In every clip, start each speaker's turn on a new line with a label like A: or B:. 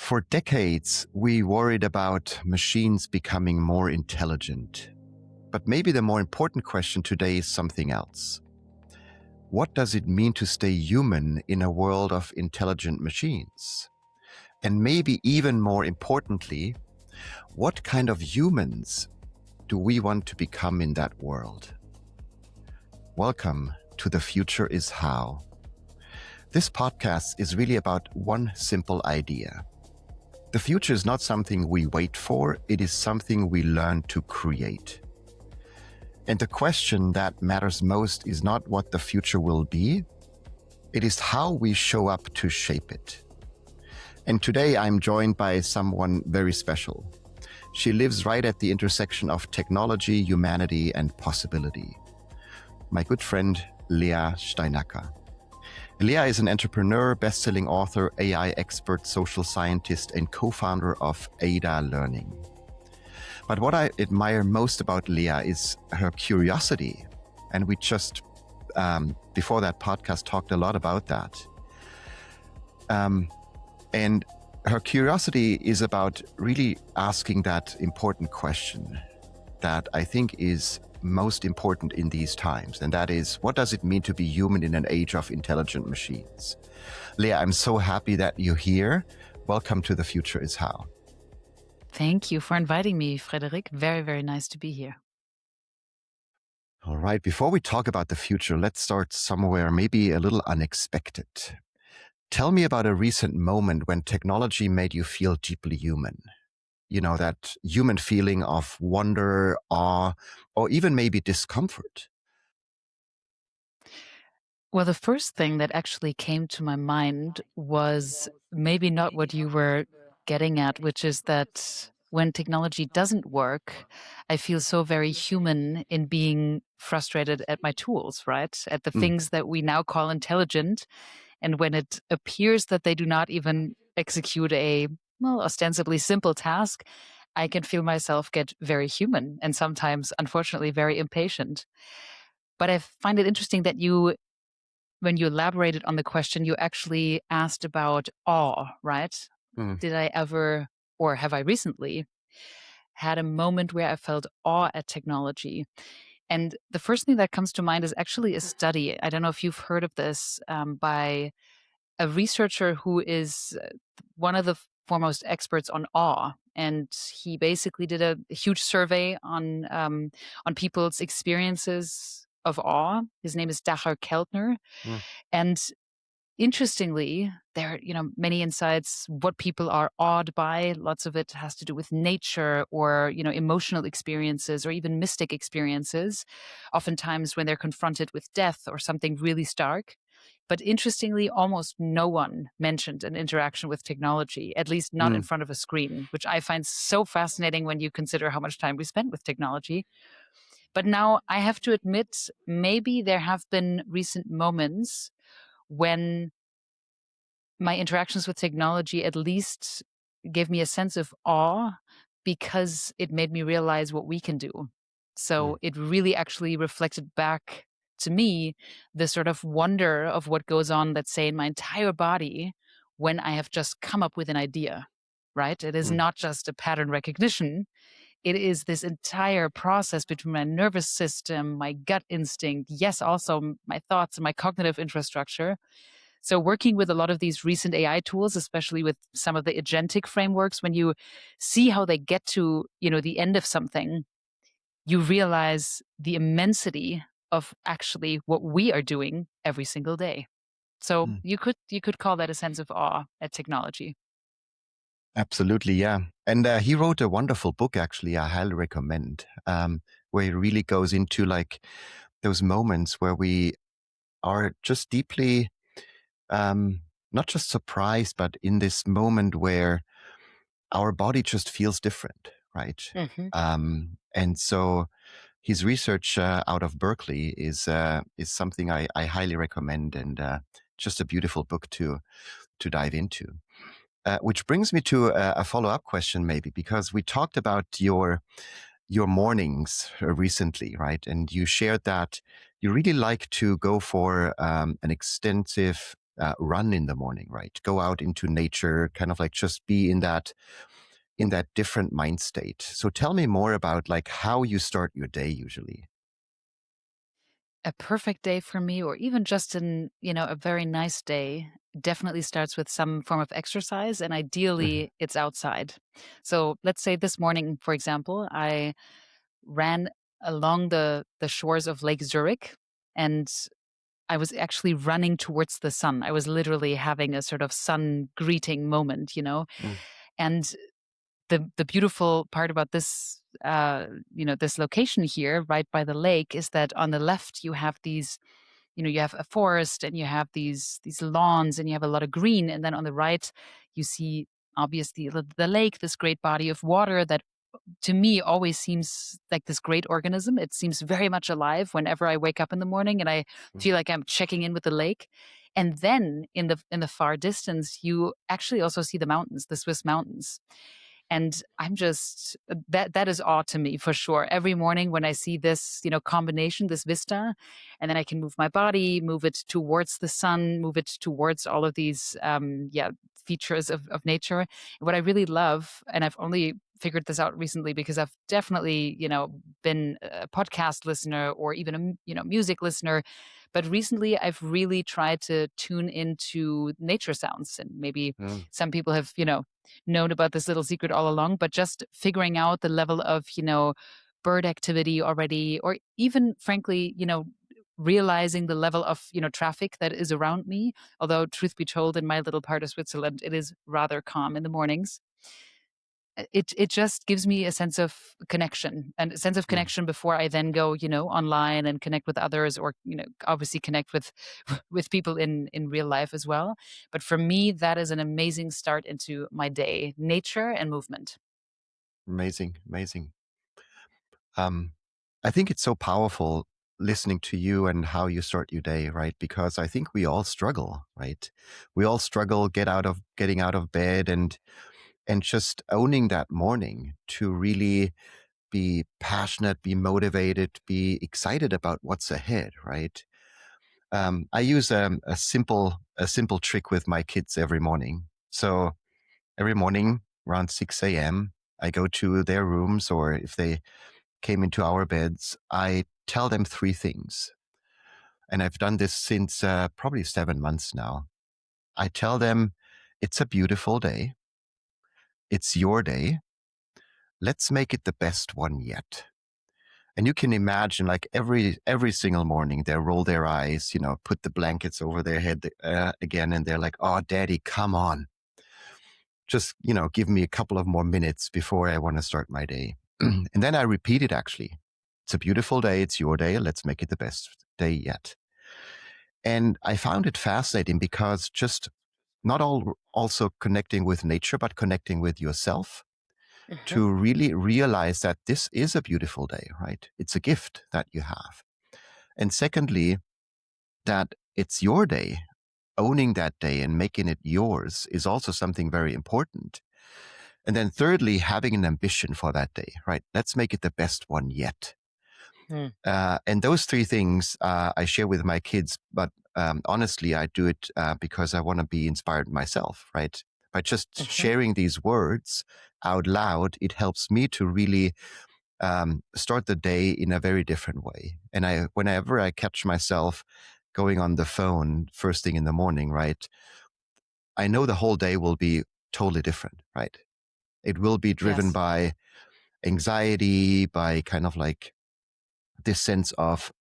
A: For decades, we worried about machines becoming more intelligent. But maybe the more important question today is something else. What does it mean to stay human in a world of intelligent machines? And maybe even more importantly, what kind of humans do we want to become in that world? Welcome to The Future is How. This podcast is really about one simple idea. The future is not something we wait for, it is something we learn to create. And the question that matters most is not what the future will be, it is how we show up to shape it. And today I'm joined by someone very special. She lives right at the intersection of technology, humanity, and possibility. My good friend, Léa Steinacker. Léa is an entrepreneur, best-selling author, AI expert, social scientist, and co-founder of Ada Learning. But what I admire most about Léa is her curiosity. And we just, before that podcast, talked a lot about that. And her curiosity is about really asking that important question that I think is most important in these times. And that is, what does it mean to be human in an age of intelligent machines? Léa, I'm so happy that you're here. Welcome to The Future is How.
B: Thank you for inviting me, Frederik. Very, very nice to be here.
A: All right. Before we talk about the future, let's start somewhere maybe a little unexpected. Tell me about a recent moment when technology made you feel deeply human. You know, that human feeling of wonder, awe, or even maybe discomfort.
B: Well, the first thing that actually came to my mind was maybe not what you were getting at, which is that when technology doesn't work, I feel so very human in being frustrated at my tools, right? At the things that we now call intelligent. And when it appears that they do not even execute a, ostensibly simple task, I can feel myself get very human and sometimes, unfortunately, very impatient. But I find it interesting that when you elaborated on the question, you actually asked about awe, right? Did I ever, or have I recently, had a moment where I felt awe at technology? And the first thing that comes to mind is actually a study. I don't know if you've heard of this, by a researcher who is one of the foremost experts on awe. And he basically did a huge survey on people's experiences of awe. His name is Dacher Keltner. And interestingly, there are, many insights, what people are awed by. Lots of it has to do with nature or, emotional experiences or even mystic experiences, oftentimes when they're confronted with death or something really stark. But interestingly, almost no one mentioned an interaction with technology, at least not in front of a screen, which I find so fascinating when you consider how much time we spend with technology. But now I have to admit, maybe there have been recent moments when my interactions with technology at least gave me a sense of awe because it made me realize what we can do. So it really actually reflected back to me the sort of wonder of what goes on, let's say, in my entire body when I have just come up with an idea, right? It is not just a pattern recognition. It is this entire process between my nervous system, my gut instinct, yes, also my thoughts and my cognitive infrastructure. So working with a lot of these recent AI tools, especially with some of the agentic frameworks, when you see how they get to, the end of something, you realize the immensity of actually what we are doing every single day. So you could call that a sense of awe at technology.
A: Absolutely, yeah. And he wrote a wonderful book, actually, I highly recommend, where he really goes into like those moments where we are just deeply, not just surprised, but in this moment where our body just feels different, right? And so his research out of Berkeley is something I highly recommend, and just a beautiful book to dive into. Which brings me to a follow-up question, maybe, because we talked about your mornings recently, right? And you shared that you really like to go for an extensive run in the morning, right? Go out into nature, kind of like just be in that different mind state. So tell me more about like how you start your day usually.
B: A perfect day for me, or even just a very nice day, definitely starts with some form of exercise, and
A: Hmm.
B: ideally it's outside. So let's say this morning, for example, I ran along the shores of Lake Zurich, and I was actually running towards the sun. I was literally having a sort of sun greeting moment.
A: Mm,
B: And the beautiful part about this location here, right by the lake, is that on the left you have you have a forest, and you have these lawns, and you have a lot of green, and then on the right you see obviously the lake, this great body of water that to me always seems like this great organism. It seems very much alive whenever I wake up in the morning and I
A: mm,
B: feel like I'm checking in with the lake. And then in the far distance, you actually also see the mountains, the Swiss mountains. And I'm just that is awe to me for sure. Every morning when I see this combination, this vista, and then I can move my body, move it towards the sun, move it towards all of these features of nature. What I really love, and I've only figured this out recently because I've definitely been a podcast listener or even a music listener, but recently I've really tried to tune into nature sounds. And maybe
A: mm,
B: some people have known about this little secret all along, but just figuring out the level of bird activity already, or even frankly realizing the level of traffic that is around me. Although, truth be told, in my little part of Switzerland, it is rather calm in the mornings. It just gives me a sense of connection, and a sense of
A: mm.
B: connection before I then go online and connect with others, or obviously connect with with people in real life as well. But for me, that is an amazing start into my day: nature and movement.
A: Amazing, amazing. Um, I think it's so powerful listening to you and how you start your day, right? Because I think we all struggle, right? We all struggle getting out of bed and just owning that morning to really be passionate, be motivated, be excited about what's ahead, right? I use a simple trick with my kids every morning. So every morning around 6 a.m., I go to their rooms, or if they came into our beds, I tell them three things. And I've done this since probably 7 months now. I tell them, it's a beautiful day. It's your day. Let's make it the best one yet. And you can imagine, like every single morning, they roll their eyes, put the blankets over their head again, and they're like, "Oh, Daddy, come on, just give me a couple of more minutes before I want to start my day." And then I repeat it. Actually, it's a beautiful day. It's your day. Let's make it the best day yet. And I found it fascinating because just not all also connecting with nature, but connecting with yourself
B: Mhm.
A: to really realize that this is a beautiful day, right? It's a gift that you have. And secondly, that it's your day. Owning that day and making it yours is also something very important. And then thirdly, having an ambition for that day, right? Let's make it the best one yet.
B: Mm.
A: And those three things I share with my kids, but honestly, I do it because I want to be inspired myself, right? By just
B: Mhm.
A: sharing these words out loud, it helps me to really start the day in a very different way. And whenever I catch myself going on the phone first thing in the morning, right, I know the whole day will be totally different, right? It will be driven
B: Yes.
A: by anxiety, by kind of like this sense of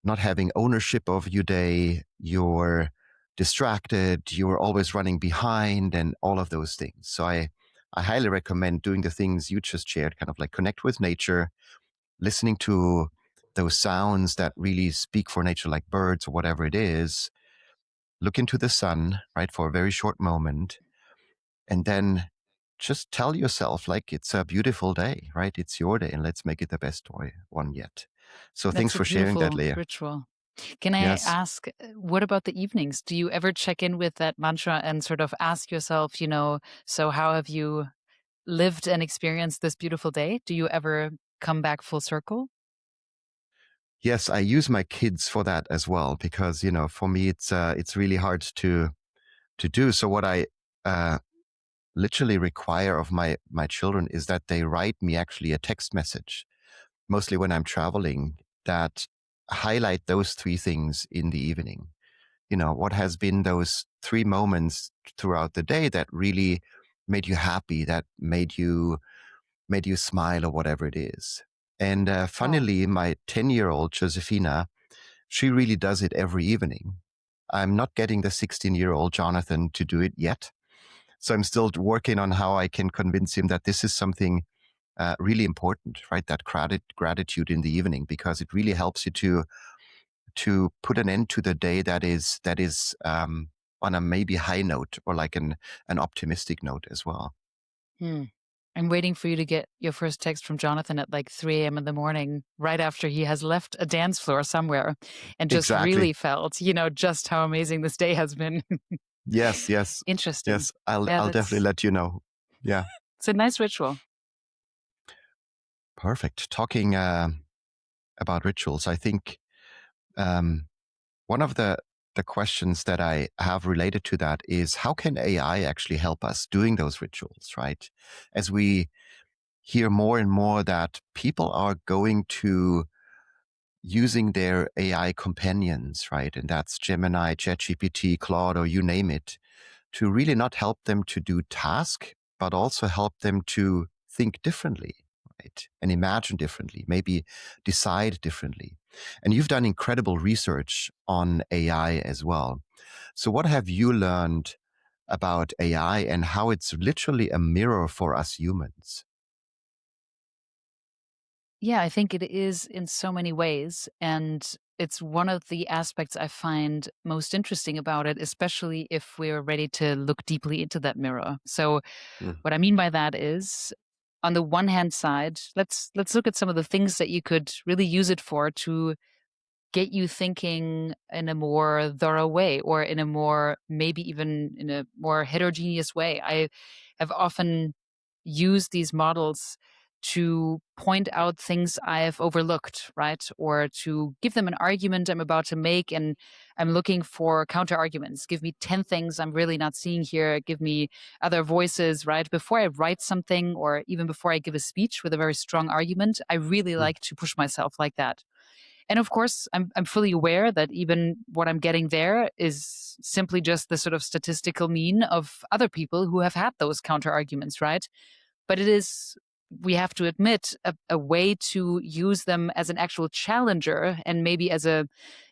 A: not having ownership of your day. You're distracted. You're always running behind, and all of those things. So I highly recommend doing the things you just shared, kind of like connect with nature, listening to those sounds that really speak for nature, like birds or whatever it is. Look into the sun, right, for a very short moment, and then just tell yourself, like, it's a beautiful day, right? It's your day, and let's make it the best one yet. So thanks
B: That's a
A: for sharing that,
B: beautiful
A: Leah.
B: ritual. Can I
A: Yes.
B: ask, what about the evenings? Do you ever check in with that mantra and sort of ask yourself, so how have you lived and experienced this beautiful day? Do you ever come back full circle?
A: Yes, I use my kids for that as well because for me it's really hard to do. So what I uh, literally require of my children is that they write me actually a text message, mostly when I'm traveling, that highlight those three things in the evening. What has been those three moments throughout the day that really made you happy, that made you smile, or whatever it is. And
B: Oh.
A: funnily, my 10-year-old Josefina, she really does it every evening. I'm not getting the 16-year-old Jonathan to do it yet. So I'm still working on how I can convince him that this is something really important, right? That gratitude in the evening, because it really helps you to put an end to the day that is on a maybe high note, or like an optimistic note as well.
B: Hmm. I'm waiting for you to get your first text from Jonathan at like 3 a.m. in the morning, right after he has left a dance floor somewhere and just
A: Exactly.
B: really felt, just how amazing this day has been.
A: Yes, yes,
B: Interesting.
A: yes. I'll
B: Yeah,
A: I'll definitely
B: that's
A: let you know. Yeah,
B: it's a nice ritual.
A: perfect. Talking about rituals, I think um, one of the questions that I have related to that is, how can AI actually help us doing those rituals, right? As we hear more and more that people are going to using their AI companions, right? And that's Gemini, ChatGPT, Claude, or you name it, to really not help them to do task, but also help them to think differently, right? And imagine differently, maybe decide differently. And you've done incredible research on AI as well. So what have you learned about AI and how it's literally a mirror for us humans?
B: Yeah, I think it is in so many ways. And it's one of the aspects I find most interesting about it, especially if we're ready to look deeply into that mirror. So,
A: Mm,
B: what I mean by that is, on the one hand side, let's look at some of the things that you could really use it for to get you thinking in a more thorough way, or in a more, maybe even in a more heterogeneous way. I have often used these models to point out things I've overlooked, right? Or to give them an argument I'm about to make, and I'm looking for counter arguments. Give me 10 things I'm really not seeing here. Give me other voices, right? Before I write something, or even before I give a speech with a very strong argument, I really
A: mm,
B: like to push myself like that. And of course, I'm fully aware that even what I'm getting there is simply just the sort of statistical mean of other people who have had those counter arguments, right? But it is, we have to admit, a way to use them as an actual challenger, and maybe as a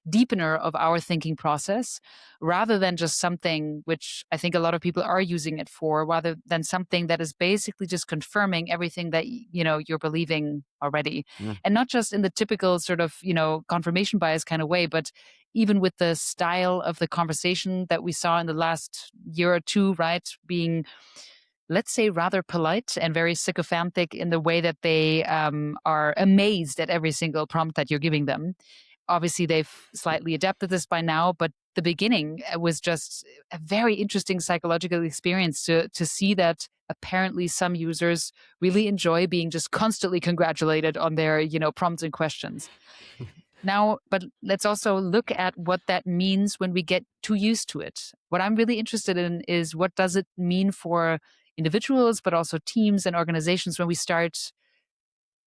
B: deepener of our thinking process, rather than just something which I think a lot of people are using it for, rather than something that is basically just confirming everything that you're believing already.
A: mm,
B: And not just in the typical sort of confirmation bias kind of way, but even with the style of the conversation that we saw in the last year or two, right? Being, let's say, rather polite and very sycophantic in the way that they are amazed at every single prompt that you're giving them. Obviously, they've slightly adapted this by now, but the beginning was just a very interesting psychological experience to see that apparently some users really enjoy being just constantly congratulated on their prompts and questions. Now, but let's also look at what that means when we get too used to it. What I'm really interested in is, what does it mean for individuals, but also teams and organizations, when we start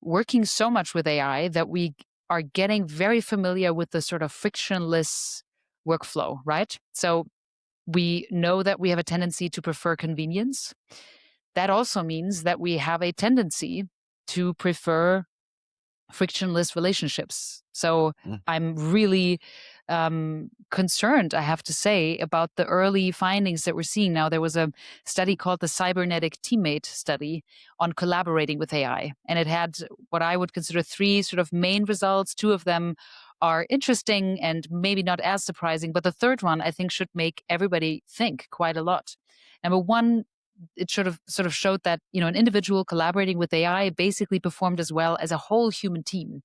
B: working so much with AI that we are getting very familiar with the sort of frictionless workflow, right? So we know that we have a tendency to prefer convenience. That also means that we have a tendency to prefer frictionless relationships. So
A: mm,
B: I'm really concerned, I have to say, about the early findings that we're seeing now. There was a study called the Cybernetic Teammate Study on collaborating with AI, and it had what I would consider three sort of main results. Two of them are interesting and maybe not as surprising, but the third one I think should make everybody think quite a lot. Number one, it sort of showed that an individual collaborating with AI basically performed as well as a whole human team.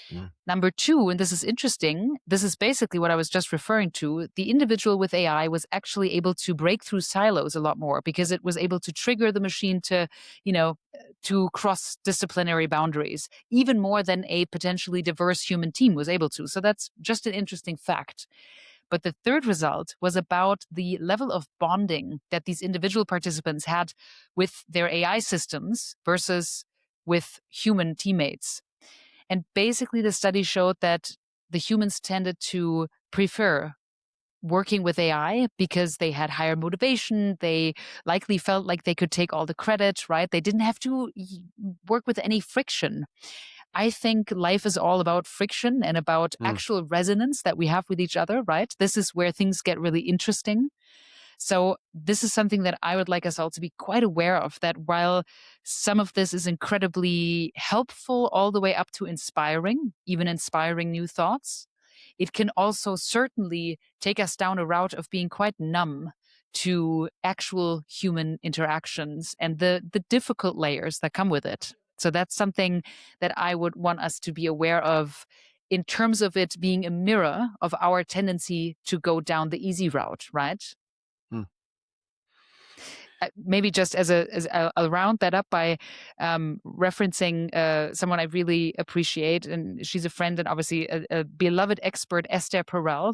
A: mm,
B: Number two, and this is interesting, this is basically what I was just referring to. The individual with AI was actually able to break through silos a lot more, because it was able to trigger the machine to, you know, to cross disciplinary boundaries, even more than a potentially diverse human team was able to. So that's just an interesting fact. But the third result was about the level of bonding that these individual participants had with their AI systems versus with human teammates. And basically, the study showed that the humans tended to prefer working with AI because they had higher motivation. They likely felt like they could take all the credit, right? They didn't have to work with any friction. I think life is all about friction and about
A: Mm.
B: actual resonance that we have with each other, right? This is where things get really interesting. So this is something that I would like us all to be quite aware of, that while some of this is incredibly helpful all the way up to inspiring, even inspiring new thoughts, it can also certainly take us down a route of being quite numb to actual human interactions and the difficult layers that come with it. So that's something that I would want us to be aware of in terms of it being a mirror of our tendency to go down the easy route, right?
A: Mm.
B: Maybe just I'll round that up by referencing someone I really appreciate, and she's a friend and obviously a beloved expert, Esther Perel.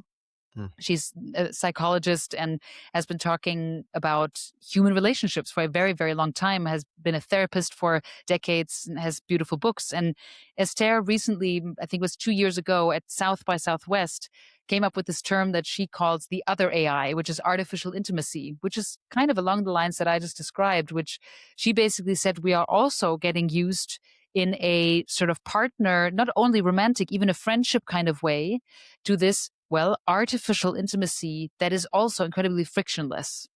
A: Mm.
B: She's a psychologist and has been talking about human relationships for a very, very long time, has been a therapist for decades, and has beautiful books. And Esther recently, I think it was 2 years ago at South by Southwest, came up with this term that she calls the other AI, which is artificial intimacy, which is kind of along the lines that I just described, which she basically said we are also getting used in a sort of partner, not only romantic, even a friendship kind of way, to this, well, artificial intimacy that is also incredibly frictionless.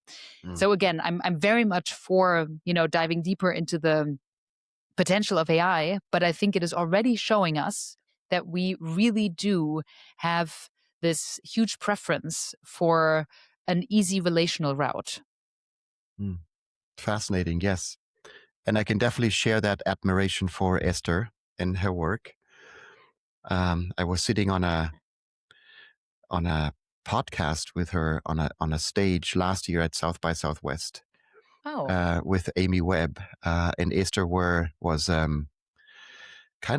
A: Mm.
B: So again, I'm very much for, diving deeper into the potential of AI, but I think it is already showing us that we really do have this huge preference for an easy relational route.
A: Mm. Fascinating, yes. And I can definitely share that admiration for Esther and her work. I was sitting on a podcast with her on a stage last year at South by Southwest
B: Oh,
A: with Amy Webb, and Esther was kind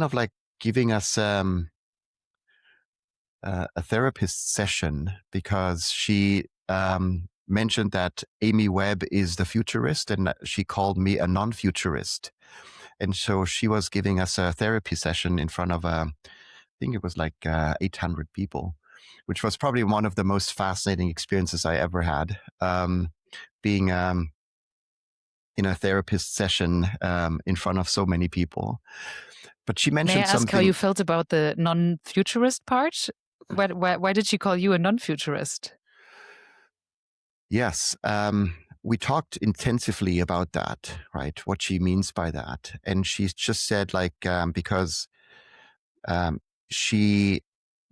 A: of like giving us a therapist session because she mentioned that Amy Webb is the futurist and she called me a non-futurist. And so she was giving us a therapy session in front of, I think it was like 800 people, which was probably one of the most fascinating experiences I ever had, being in a therapist session in front of so many people. But she
B: may I
A: mentioned
B: ask how you
A: something.
B: felt about the non-futurist part? Why did she call you a non-futurist?
A: Yes, we talked intensively about that, right? What she means by that. And she's just said, like, because um, she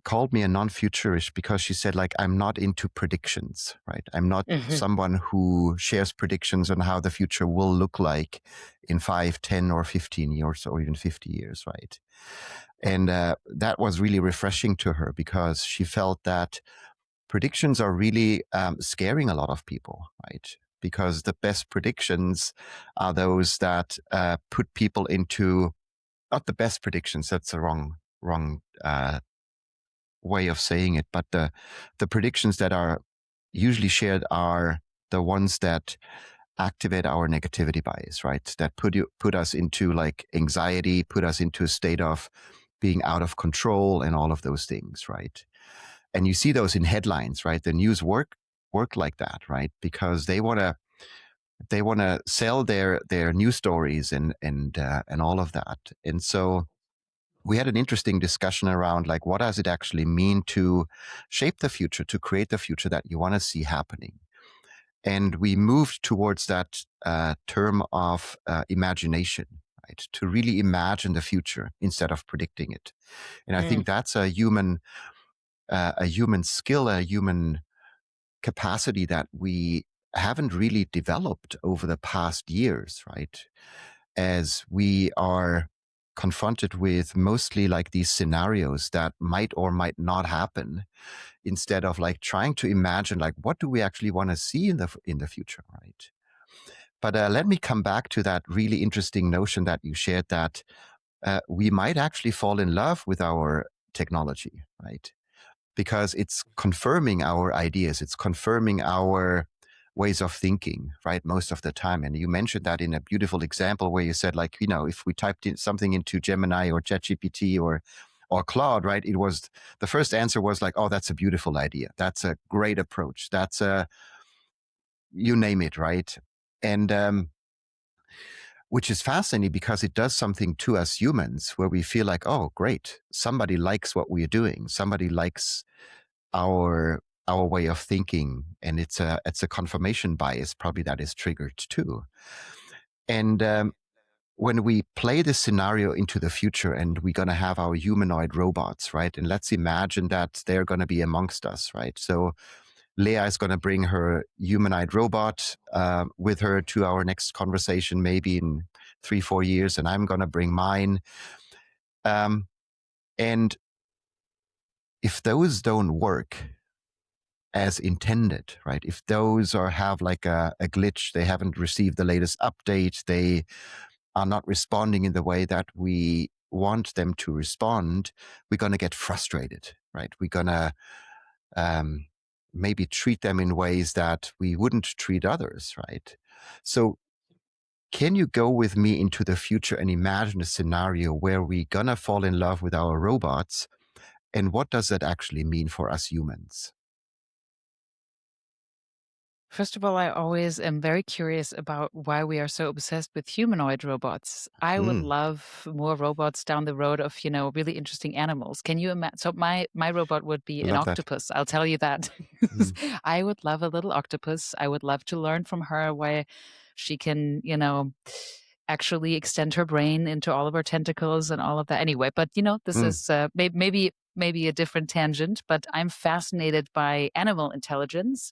A: called me a non-futurist because she said, like, I'm not into predictions, right? I'm not
B: Hmm.
A: someone who shares predictions on how the future will look like in 5, 10, or 15 years, or even 50 years, right? And that was really refreshing to her because she felt that predictions are really scaring a lot of people, right? Because the best predictions are those that put people into, not the best predictions, that's the wrong way of saying it, but the predictions that are usually shared are the ones that activate our negativity bias, right? That put us into like anxiety, put us into a state of being out of control and all of those things, right? And you see those in headlines, right? The news work like that, right? Because they want to sell their news stories and all of that. And so we had an interesting discussion around like what does it actually mean to shape the future, to create the future that you want to see happening. And we moved towards that term of imagination, right? To really imagine the future instead of predicting it. And I think that's a human skill, a human capacity that we haven't really developed over the past years, right? As we are confronted with mostly like these scenarios that might or might not happen, instead of like trying to imagine like what do we actually want to see in the future, right? But let me come back to that really interesting notion that you shared, that we might actually fall in love with our technology, right? Because it's confirming our ideas, it's confirming our ways of thinking, right? Most of the time. And you mentioned that in a beautiful example where you said, like, if we typed in something into Gemini or ChatGPT or Claude, right? It was, the first answer was like, oh, that's a beautiful idea. That's a great approach. That's you name it, right? And which is fascinating because it does something to us humans where we feel like, oh, great, somebody likes what we're doing. Somebody likes our way of thinking, and it's a confirmation bias probably that is triggered too. And when we play this scenario into the future and we're going to have our humanoid robots, right? And let's imagine that they're going to be amongst us, right? So Leah is going to bring her humanoid robot with her to our next conversation, maybe in 3-4 years, and I'm going to bring mine. And if those don't work as intended, right? If those have like a glitch, they haven't received the latest update, they are not responding in the way that we want them to respond, we're going to get frustrated, right? We're going to maybe treat them in ways that we wouldn't treat others, right? So can you go with me into the future and imagine a scenario where we're going to fall in love with our robots? And what does that actually mean for us humans?
B: First of all, I always am very curious about why we are so obsessed with humanoid robots. I would
A: Mm,
B: love more robots down the road of, really interesting animals. Can you imagine? So my robot would be an
A: love that.
B: octopus. I'll tell you that.
A: Mm,
B: I would love a little octopus. I would love to learn from her why she can, actually extend her brain into all of her tentacles and all of that. Anyway, but this
A: mm,
B: is maybe a different tangent, but I'm fascinated by animal intelligence.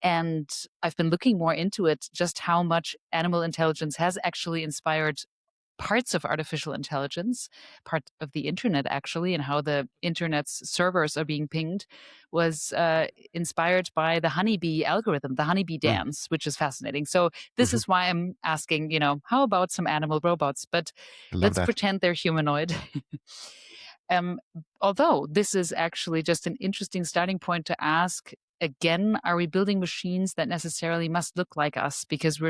B: And I've been looking more into it, just how much animal intelligence has actually inspired parts of artificial intelligence, part of the internet actually, and how the internet's servers are being pinged was inspired by the honeybee algorithm, the honeybee
A: mm,
B: dance, which is fascinating. So this
A: mhm.
B: is why I'm asking, how about some animal robots? But
A: I love
B: let's
A: that.
B: pretend they're humanoid. Um, Although this is actually just an interesting starting point to ask again, are we building machines that necessarily must look like us? Because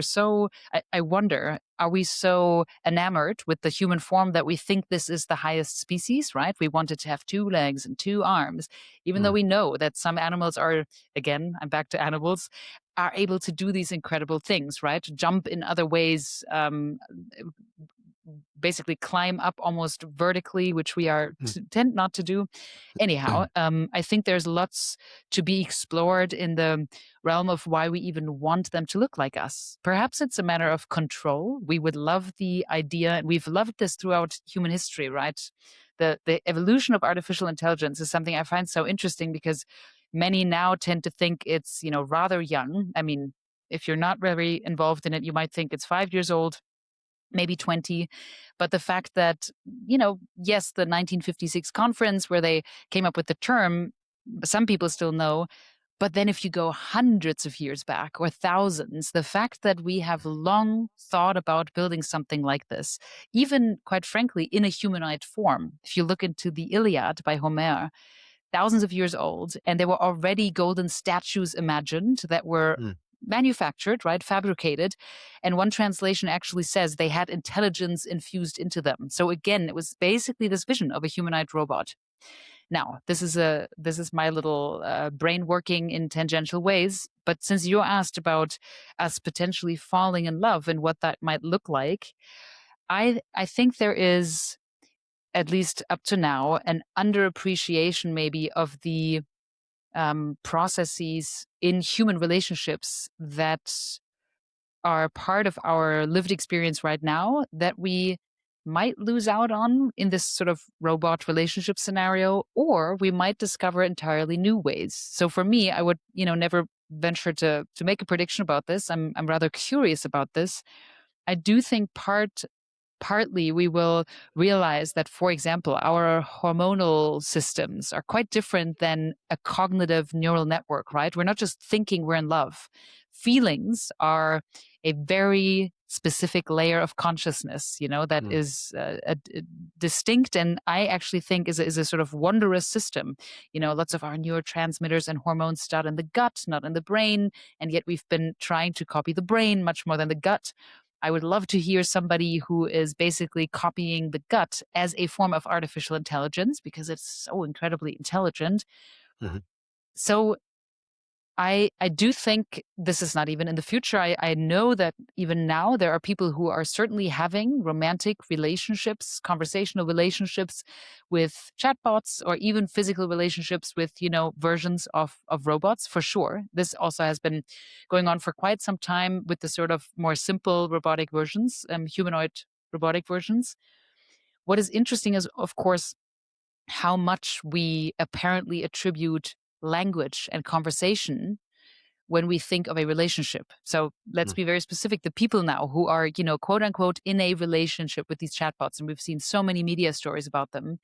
B: I wonder, are we so enamored with the human form that we think this is the highest species, right? We want it to have 2 legs and 2 arms, even though
A: Mm,
B: we know that some animals are, again, I'm back to animals, are able to do these incredible things, right? Jump in other ways, basically climb up almost vertically, which we
A: mm,
B: tend not to do. Anyhow, I think there's lots to be explored in the realm of why we even want them to look like us. Perhaps it's a matter of control. We would love the idea, and we've loved this throughout human history, right? The evolution of artificial intelligence is something I find so interesting because many now tend to think it's, rather young. I mean, if you're not very involved in it, you might think it's 5 years old, maybe 20. But the fact that, yes, the 1956 conference where they came up with the term, some people still know. But then if you go hundreds of years back or thousands, the fact that we have long thought about building something like this, even quite frankly, in a humanoid form. If you look into the Iliad by Homer, thousands of years old, and there were already golden statues imagined that were
A: mm,
B: manufactured, right, fabricated. And one translation actually says they had intelligence infused into them. So again, it was basically this vision of a humanoid robot. Now, this is my little brain working in tangential ways. But since you asked about us potentially falling in love and what that might look like, I think there is, at least up to now, an underappreciation maybe of the processes in human relationships that are part of our lived experience right now that we might lose out on in this sort of robot relationship scenario, or we might discover entirely new ways. So for me, I would, never venture to make a prediction about this. I'm rather curious about this. I do think partly we will realize that, for example, our hormonal systems are quite different than a cognitive neural network, right? We're not just thinking we're in love. Feelings are a very specific layer of consciousness, that is distinct, and I actually think is a sort of wondrous system. Lots of our neurotransmitters and hormones start in the gut, not in the brain, and yet we've been trying to copy the brain much more than the gut. I would love to hear somebody who is basically copying the gut as a form of artificial intelligence, because it's so incredibly intelligent.
A: Mhm.
B: So I do think this is not even in the future. I know that even now there are people who are certainly having romantic relationships, conversational relationships with chatbots, or even physical relationships with, versions of robots, for sure. This also has been going on for quite some time with the sort of more simple robotic versions, humanoid robotic versions. What is interesting is, of course, how much we apparently attribute language and conversation when we think of a relationship. So let's be very specific. The people now who are, quote unquote, in a relationship with these chatbots, and we've seen so many media stories about them.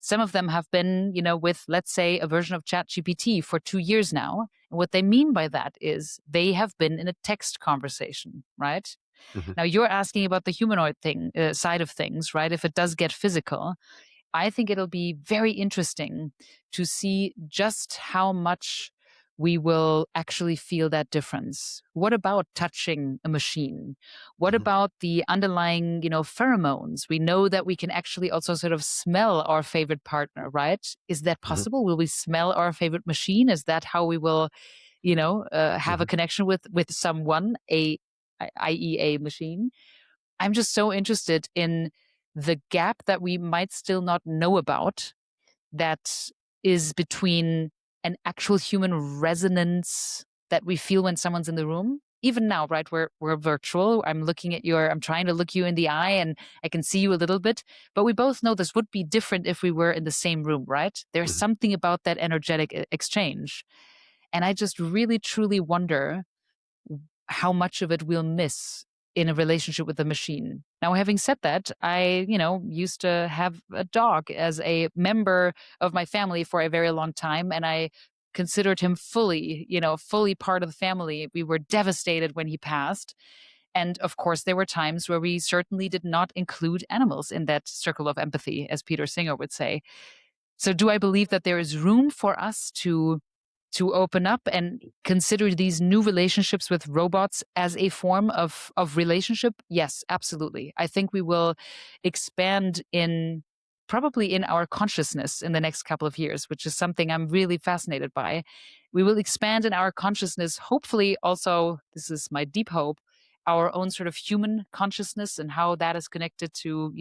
B: Some of them have been, with, let's say, a version of ChatGPT for 2 years now. And what they mean by that is they have been in a text conversation, right?
A: Mhm.
B: Now you're asking about the humanoid thing, side of things, right? If it does get physical, I think it'll be very interesting to see just how much we will actually feel that difference. What about touching a machine? What
A: Mhm.
B: about the underlying, pheromones? We know that we can actually also sort of smell our favorite partner, right? Is that
A: Mhm.
B: possible? Will we smell our favorite machine? Is that how we will, have a
A: Mhm.
B: connection with someone, i.e. a machine? I'm just so interested in the gap that we might still not know about, that is between an actual human resonance that we feel when someone's in the room. Even now, right? We're virtual. I'm trying to look you in the eye and I can see you a little bit, but we both know this would be different if we were in the same room, right? There's
A: Mhm.
B: something about that energetic exchange. And I just really truly wonder how much of it we'll miss in a relationship with the machine. Now, having said that, I, used to have a dog as a member of my family for a very long time, and I considered him fully part of the family. We were devastated when he passed. And of course, there were times where we certainly did not include animals in that circle of empathy, as Peter Singer would say. So do I believe that there is room for us to open up and consider these new relationships with robots as a form of relationship? Yes, absolutely. I think we will expand probably in our consciousness in the next couple of years, which is something I'm really fascinated by. We will expand in our consciousness, hopefully also, this is my deep hope, our own sort of human consciousness and how that is connected to,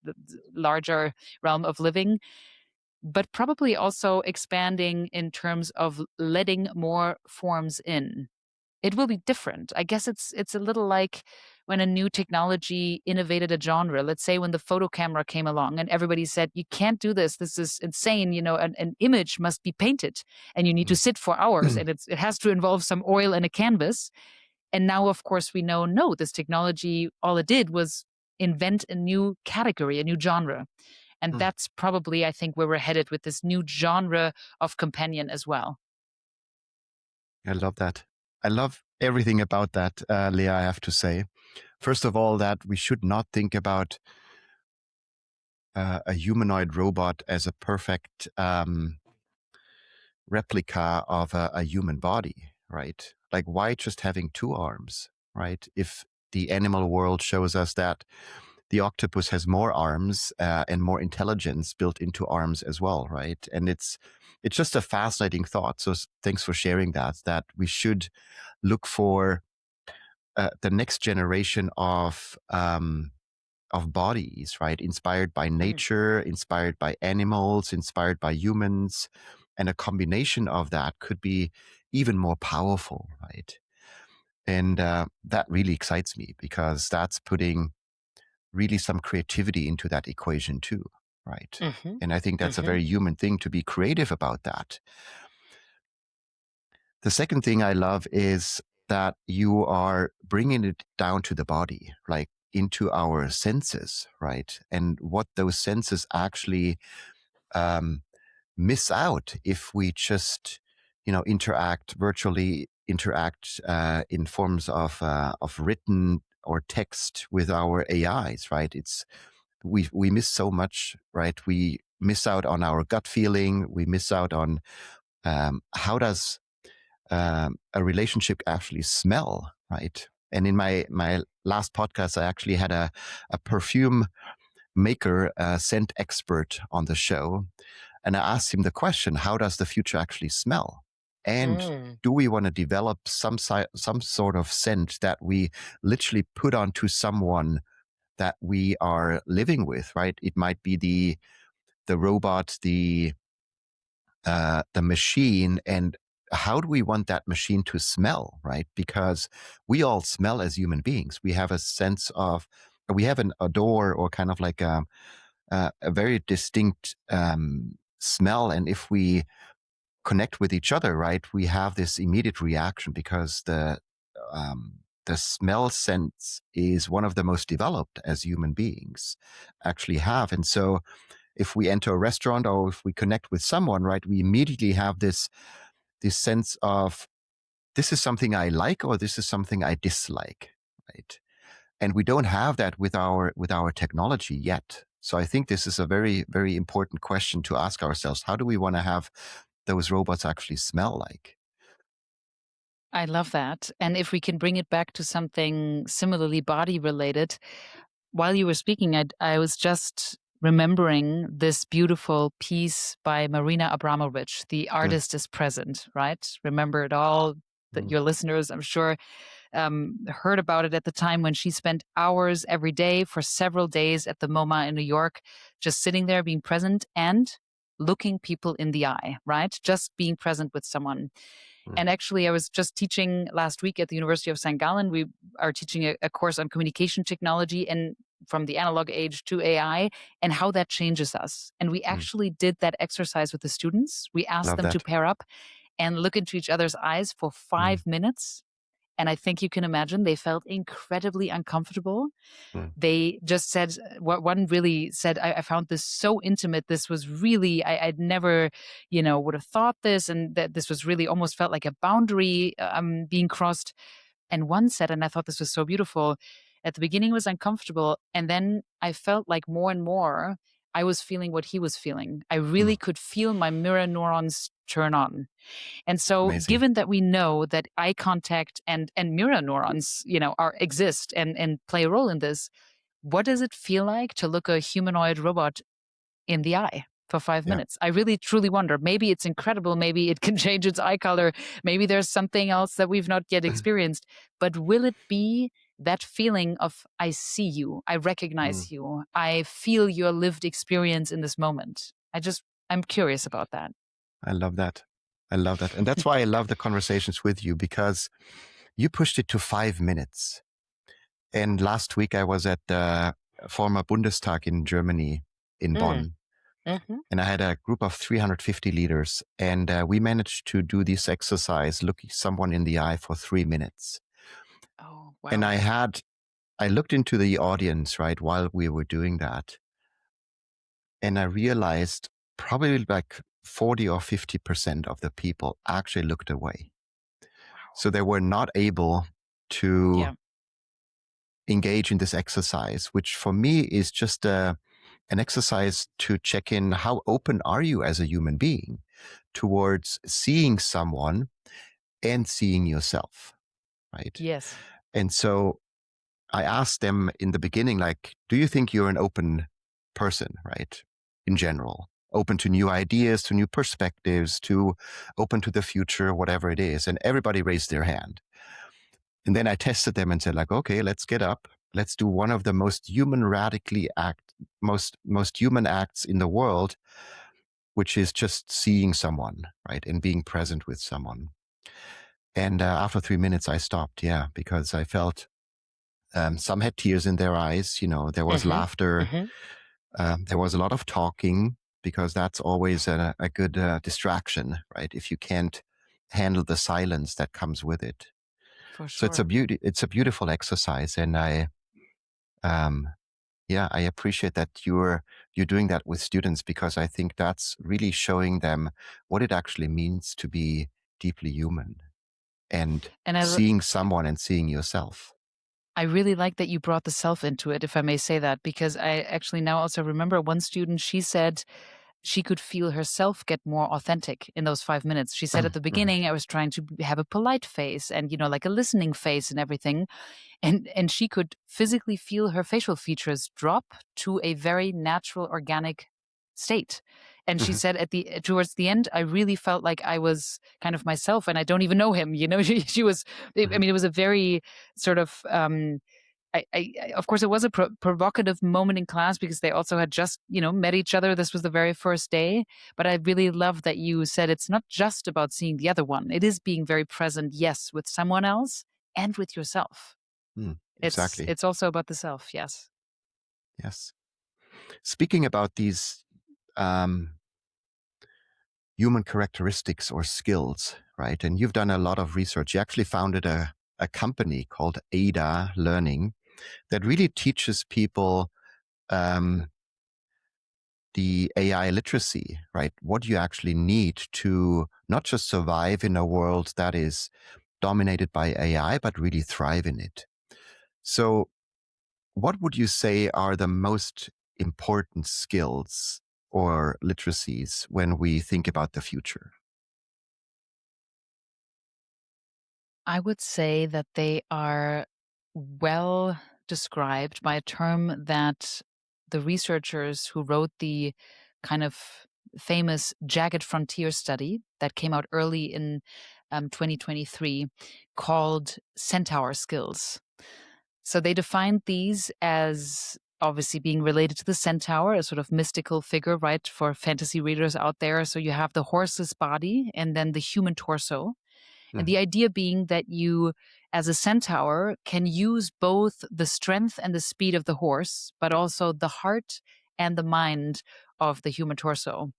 B: the larger realm of living, but probably also expanding in terms of letting more forms in. It will be different. I guess it's a little like when a new technology innovated a genre. Let's say when the photo camera came along and everybody said, you can't do this. This is insane. An image must be painted and you need to sit for hours and it has to involve some oil and a canvas. And now, of course, we know, no, this technology, all it did was invent a new category, a new genre. And
A: Mhm.
B: that's probably, I think, where we're headed with this new genre of companion as well.
A: I love that. I love everything about that, Leah, I have to say. First of all, that we should not think about a humanoid robot as a perfect replica of a human body, right? Like, why just having two arms, right? If the animal world shows us that the octopus has more arms and more intelligence built into arms as well, right? And it's just a fascinating thought. So thanks for sharing that. That we should look for the next generation of bodies, right? Inspired by
B: Mm.
A: nature, inspired by animals, inspired by humans. And a combination of that could be even more powerful, right? And that really excites me because that's putting really some creativity into that equation too, right?
B: Hmm.
A: And I think that's a
B: Hmm.
A: very human thing to be creative about that. The second thing I love is that you are bringing it down to the body, like into our senses, right? And what those senses actually um, miss out if we just, interact virtually interact in forms of written or text with our AIs, right? We miss so much, right? We miss out on our gut feeling. We miss out on how does a relationship actually smell, right? And in my last podcast, I actually had a perfume maker, scent expert on the show, and I asked him the question: how does the future actually smell? And
C: Mm.
A: do we want to develop some sort of scent that we literally put onto someone that we are living with, right? It might be the robot, the machine, and how do we want that machine to smell, right? Because we all smell as human beings. We have a sense of, we have an odor, or kind of like a very distinct smell. And if we connect with each other, right, we have this immediate reaction because the smell sense is one of the most developed as human beings actually have. And so if we enter a restaurant or if we connect with someone, right, we immediately have this sense of, this is something I like or this is something I dislike, right? And we don't have that with our technology yet. So I think this is a very, very important question to ask ourselves. How do we want to have those robots actually smell like?
B: I love that. And if we can bring it back to something similarly body related, while you were speaking, I was just remembering this beautiful piece by Marina Abramovich, The
A: Good.
B: Artist is Present, right? Remember it all? That
A: Mm,
B: your listeners, I'm sure, heard about it at the time when she spent hours every day for several days at the MoMA in New York, just sitting there being present and looking people in the eye, right? Just being present with someone.
A: mm,
B: And actually, I was just teaching last week at the University of St. Gallen. We are teaching a course on communication technology and from the analog age to AI and how that changes us. And we
A: mm.
B: actually did that exercise with the students. We asked
A: Love
B: them to
A: that.
B: pair up and look into each other's eyes for
A: Mm,
B: 5 minutes. And I think you can imagine they felt incredibly uncomfortable.
A: mm,
B: They just said, what one really said, I found this so intimate. This was really, I'd never, would have thought this. And that this was really almost felt like a boundary being crossed. And one said, and I thought this was so beautiful, at the beginning it was uncomfortable. And then I felt like more and more I was feeling what he was feeling. I really
A: mm.
B: could feel my mirror neurons turn on. And so
A: Amazing.
B: given that we know that eye contact and mirror neurons, are exist and play a role in this, what does it feel like to look a humanoid robot in the eye for five
A: Yeah.
B: minutes? I really truly wonder. Maybe it's incredible. Maybe it can change its eye color. Maybe there's something else that we've not yet experienced. But will it be that feeling of, I see you, I
A: Mm.
B: recognize you, I feel your lived experience in this moment? I'm curious about that.
A: I love that. I love that. And that's why I love the conversations with you, because you pushed it to 5 minutes. And last week I was at the former Bundestag in Germany, in
C: Mm.
A: Bonn,
C: Mhm.
A: and I had a group of 350 leaders, and we managed to do this exercise, looking someone in the eye for 3 minutes.
B: Oh,
A: And
B: wow.
A: I looked into the audience, right, while we were doing that, and I realized probably like 40 or 50% of the people actually looked away. So they were not able to
B: Yeah.
A: engage in this exercise, which for me is just an exercise to check in, how open are you as a human being towards seeing someone and seeing yourself, right?
B: Yes.
A: And so I asked them in the beginning, like, do you think you're an open person, right? In general, open to new ideas, to new perspectives, to open to the future, whatever it is. And everybody raised their hand. And then I tested them and said, like, okay, let's get up. Let's do one of the most most human acts in the world, which is just seeing someone, right? And being present with someone. And after 3 minutes, I stopped. Yeah, because I felt some had tears in their eyes. There was
C: Mhm.
A: laughter.
C: Mhm.
A: There was a lot of talking, because that's always a good distraction, right? If you can't handle the silence that comes with it.
B: For
A: So
B: sure.
A: it's a beautiful exercise, and um, yeah, I appreciate that you're doing that with students, because I think that's really showing them what it actually means to be deeply human. and
B: And
A: seeing someone and seeing yourself.
B: I really like that you brought the self into it, if I may say that, because I actually now also remember one student, she said she could feel herself get more authentic in those 5 minutes. She said at the
A: Mhm.
B: beginning, I was trying to have a polite face and, like a listening face and everything. And she could physically feel her facial features drop to a very natural, organic state. And she
A: Mhm.
B: said towards the end, I really felt like I was kind of myself, and I don't even know him. She was. I
A: Mhm.
B: mean, it was a very sort of. Of course, it was a provocative moment in class because they also had just, met each other. This was the very first day. But I really love that you said it's not just about seeing the other one. It is being very present, yes, with someone else and with yourself. It's
A: Exactly.
B: it's also about the self, yes.
A: Yes. Speaking about these um, human characteristics or skills, right? And you've done a lot of research. You actually founded a company called Ada Learning that really teaches people um, the AI literacy, right? What you actually need to not just survive in a world that is dominated by AI, but really thrive in it. So, what would you say are the most important skills or literacies when we think about the future?
B: I would say that they are well described by a term that the researchers who wrote the kind of famous Jagged Frontier study that came out early in 2023 called Centaur skills. So they defined these as obviously being related to the centaur, a sort of mystical figure, right, for fantasy readers out there. So you have the horse's body and then the human torso. And
A: Mhm.
B: the idea being that you, as a centaur, can use both the strength and the speed of the horse, but also the heart and the mind of the human torso.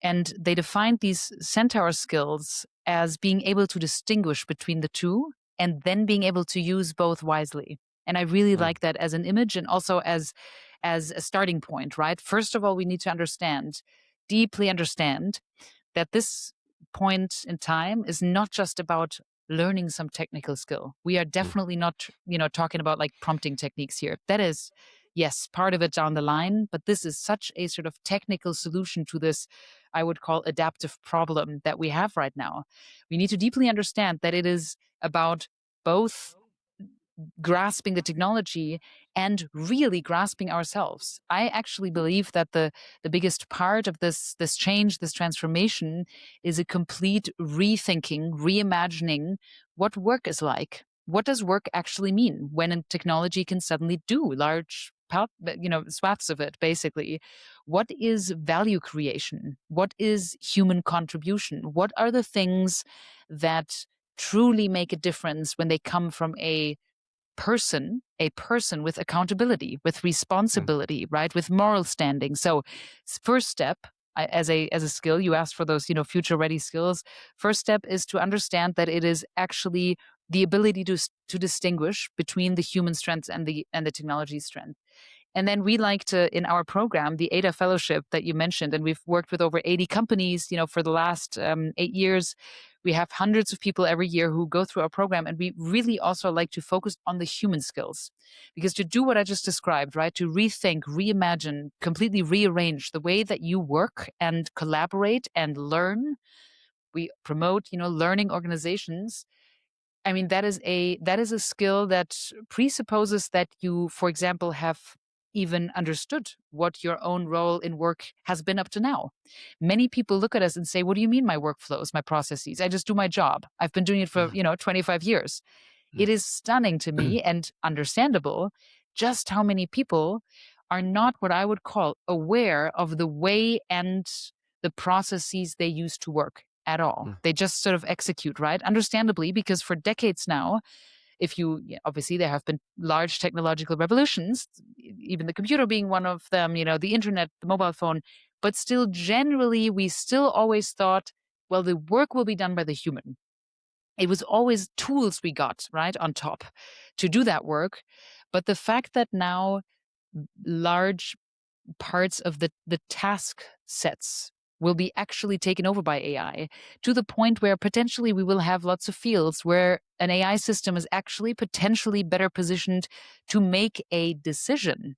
B: And they defined these centaur skills as being able to distinguish between the two and then being able to use both wisely. And I really
A: Mm.
B: like that as an image and also as a starting point, right? First of all, we need to understand, deeply understand that this point in time is not just about learning some technical skill. We are
A: Mm.
B: definitely not, talking about like prompting techniques here. That is, yes, part of it down the line, but this is such a sort of technical solution to this, I would call adaptive problem that we have right now. We need to deeply understand that it is about both grasping the technology and really grasping ourselves. I actually believe that the biggest part of this change, this transformation, is a complete rethinking, reimagining what work is like. What does work actually mean when a technology can suddenly do large swaths of it, basically? What is value creation? What is human contribution? What are the things that truly make a difference when they come from a person with accountability, with
A: Mm.
B: responsibility, right? With moral standing. So first step, as a skill, you asked for those, future ready skills. First step is to understand that it is actually the ability to distinguish between the human strengths and the technology strength. And then we like to, in our program, the ADA Fellowship that you mentioned, and we've worked with over 80 companies, for the last 8 years. We have hundreds of people every year who go through our program, and we really also like to focus on the human skills. Because to do what I just described, right, to rethink, reimagine, completely rearrange the way that you work and collaborate and learn, we promote, learning organizations. I mean, that is a skill that presupposes that you, for example, have even understood what your own role in work has been up to now. Many people look at us and say, "What do you mean my workflows, my processes? I just do my job. I've been doing it for,
A: Mm.
B: 25 years."
A: Mm.
B: It is stunning to me and understandable just how many people are not what I would call aware of the way and the processes they use to work at all.
A: Mm.
B: They just sort of execute, right? Understandably, because for decades now, if you obviously there have been large technological revolutions, even the computer being one of them, the internet, the mobile phone, but still generally we still always thought, well, the work will be done by the human. It was always tools we got, right, on top to do that work. But the fact that now large parts of the task sets will be actually taken over by AI, to the point where potentially we will have lots of fields where an AI system is actually potentially better positioned to make a decision.